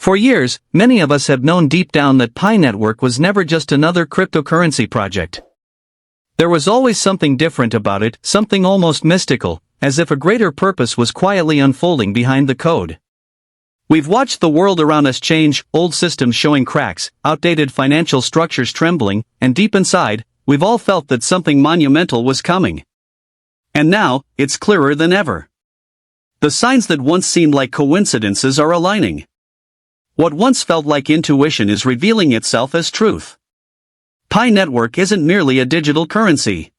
For years, many of us have known deep down that Pi Network was never just another cryptocurrency project. There was always something different about it, something almost mystical, as if a greater purpose was quietly unfolding behind the code. We've watched the world around us change, old systems showing cracks, outdated financial structures trembling, and deep inside, we've all felt that something monumental was coming. And now, it's clearer than ever. The signs that once seemed like coincidences are aligning. What once felt like intuition is revealing itself as truth. Pi Network isn't merely a digital currency.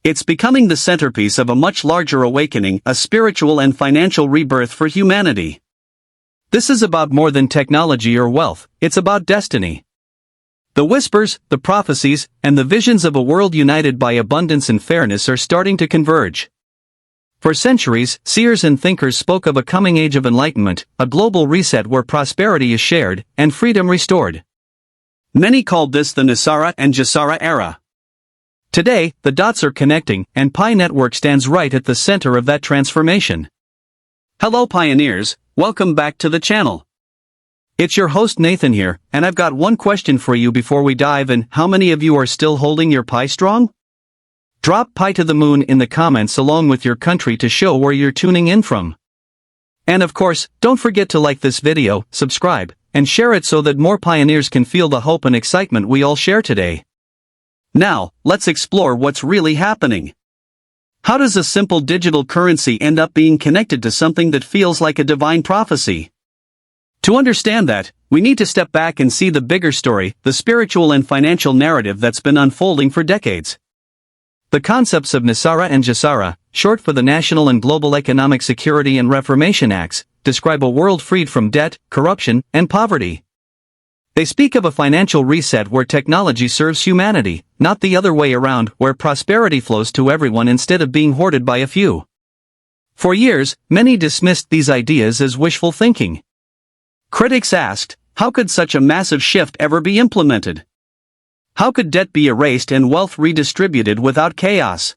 It's becoming the centerpiece of a much larger awakening, a spiritual and financial rebirth for humanity. This is about more than technology or wealth, it's about destiny. The whispers, the prophecies, and the visions of a world united by abundance and fairness are starting to converge. For centuries, seers and thinkers spoke of a coming age of enlightenment, a global reset where prosperity is shared, and freedom restored. Many called this the NISARA and JASARA era. Today, the dots are connecting, and Pi Network stands right at the center of that transformation. Hello pioneers, welcome back to the channel. It's your host Nathan here, and I've got one question for you before we dive in. How many of you are still holding your Pi strong? Drop Pi to the moon in the comments along with your country to show where you're tuning in from. And of course, don't forget to like this video, subscribe, and share it so that more pioneers can feel the hope and excitement we all share today. Now, let's explore what's really happening. How does a simple digital currency end up being connected to something that feels like a divine prophecy? To understand that, we need to step back and see the bigger story, the spiritual and financial narrative that's been unfolding for decades. The concepts of NISARA and JASARA, short for the National and Global Economic Security and Reformation Acts, describe a world freed from debt, corruption, and poverty. They speak of a financial reset where technology serves humanity, not the other way around, where prosperity flows to everyone instead of being hoarded by a few. For years, many dismissed these ideas as wishful thinking. Critics asked, how could such a massive shift ever be implemented? How could debt be erased and wealth redistributed without chaos?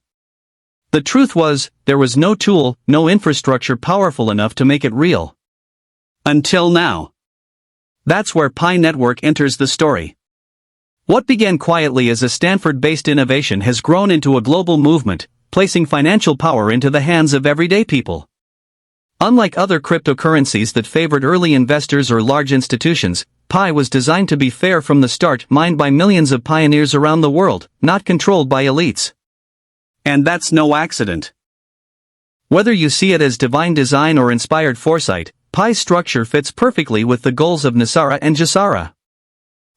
The truth was, there was no tool, no infrastructure powerful enough to make it real. Until now. That's where Pi Network enters the story. What began quietly as a Stanford-based innovation has grown into a global movement, placing financial power into the hands of everyday people. Unlike other cryptocurrencies that favored early investors or large institutions, Pi was designed to be fair from the start, mined by millions of pioneers around the world, not controlled by elites. And that's no accident. Whether you see it as divine design or inspired foresight, Pi's structure fits perfectly with the goals of NISARA and JASARA.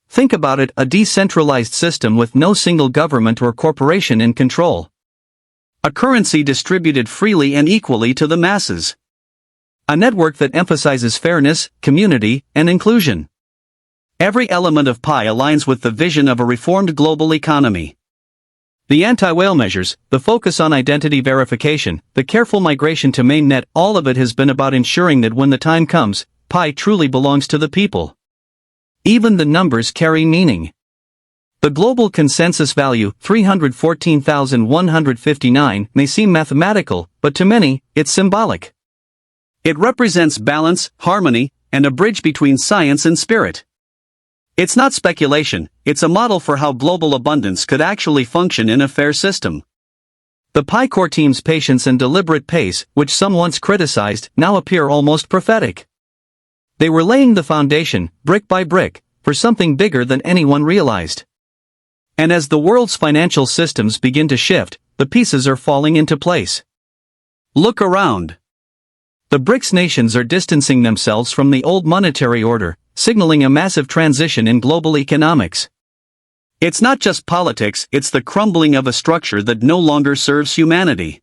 Think about it, a decentralized system with no single government or corporation in control. A currency distributed freely and equally to the masses. A network that emphasizes fairness, community, and inclusion. Every element of Pi aligns with the vision of a reformed global economy. The anti-whale measures, the focus on identity verification, the careful migration to Mainnet, all of it has been about ensuring that when the time comes, Pi truly belongs to the people. Even the numbers carry meaning. The global consensus value, 314,159, may seem mathematical, but to many, it's symbolic. It represents balance, harmony, and a bridge between science and spirit. It's not speculation, it's a model for how global abundance could actually function in a fair system. The Pi core team's patience and deliberate pace, which some once criticized, now appear almost prophetic. They were laying the foundation, brick by brick, for something bigger than anyone realized. And as the world's financial systems begin to shift, the pieces are falling into place. Look around. The BRICS nations are distancing themselves from the old monetary order, signaling a massive transition in global economics. It's not just politics, it's the crumbling of a structure that no longer serves humanity.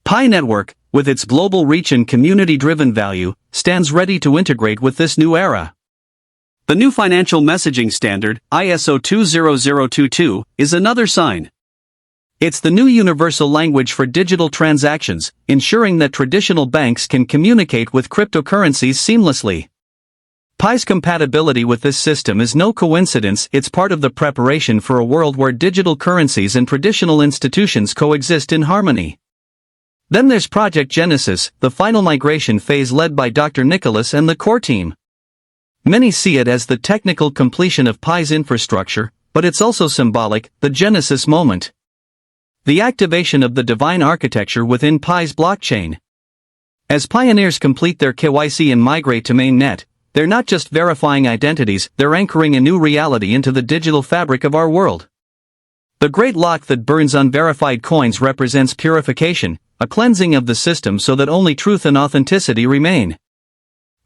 Pi Network, with its global reach and community-driven value, stands ready to integrate with this new era. The new financial messaging standard, ISO 20022, is another sign. It's the new universal language for digital transactions, ensuring that traditional banks can communicate with cryptocurrencies seamlessly. Pi's compatibility with this system is no coincidence, it's part of the preparation for a world where digital currencies and traditional institutions coexist in harmony. Then there's Project Genesis, the final migration phase led by Dr. Nicholas and the core team. Many see it as the technical completion of Pi's infrastructure, but it's also symbolic, the Genesis moment. The activation of the divine architecture within Pi's blockchain. As pioneers complete their KYC and migrate to Mainnet, they're not just verifying identities, they're anchoring a new reality into the digital fabric of our world. The great lock that burns unverified coins represents purification, a cleansing of the system so that only truth and authenticity remain.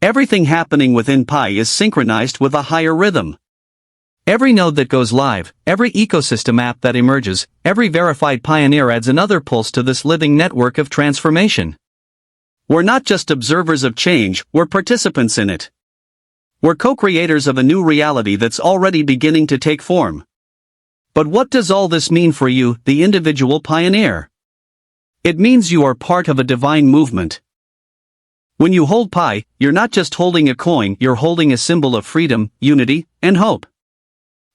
Everything happening within Pi is synchronized with a higher rhythm. Every node that goes live, every ecosystem app that emerges, every verified pioneer adds another pulse to this living network of transformation. We're not just observers of change, we're participants in it. We're co-creators of a new reality that's already beginning to take form. But what does all this mean for you, the individual pioneer? It means you are part of a divine movement. When you hold Pi, you're not just holding a coin, you're holding a symbol of freedom, unity, and hope.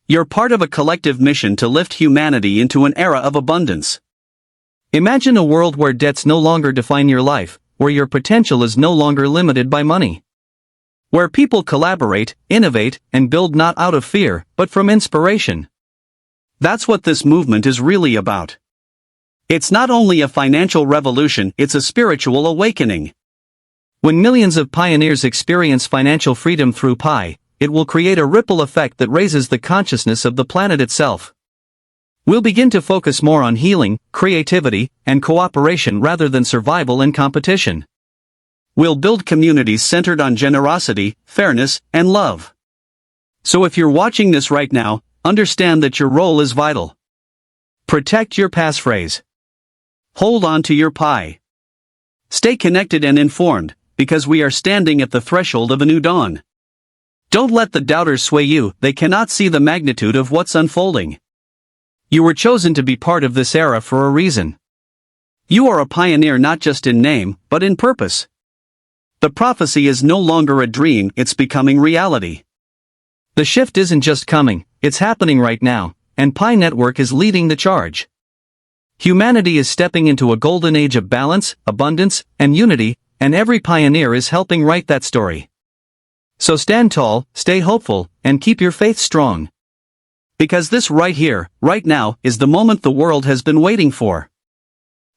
You're part of a collective mission to lift humanity into an era of abundance. Imagine a world where debts no longer define your life, where your potential is no longer limited by money. Where people collaborate, innovate, and build not out of fear, but from inspiration. That's what this movement is really about. It's not only a financial revolution, it's a spiritual awakening. When millions of pioneers experience financial freedom through Pi, it will create a ripple effect that raises the consciousness of the planet itself. We'll begin to focus more on healing, creativity, and cooperation rather than survival and competition. We'll build communities centered on generosity, fairness, and love. So if you're watching this right now, understand that your role is vital. Protect your passphrase. Hold on to your Pi. Stay connected and informed, because we are standing at the threshold of a new dawn. Don't let the doubters sway you, they cannot see the magnitude of what's unfolding. You were chosen to be part of this era for a reason. You are a pioneer not just in name, but in purpose. The prophecy is no longer a dream, it's becoming reality. The shift isn't just coming, it's happening right now, and Pi Network is leading the charge. Humanity is stepping into a golden age of balance, abundance, and unity, and every pioneer is helping write that story. So stand tall, stay hopeful, and keep your faith strong. Because this right here, right now, is the moment the world has been waiting for.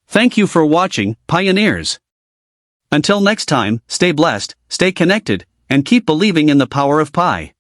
Thank you for watching, pioneers. Until next time, stay blessed, stay connected, and keep believing in the power of Pi.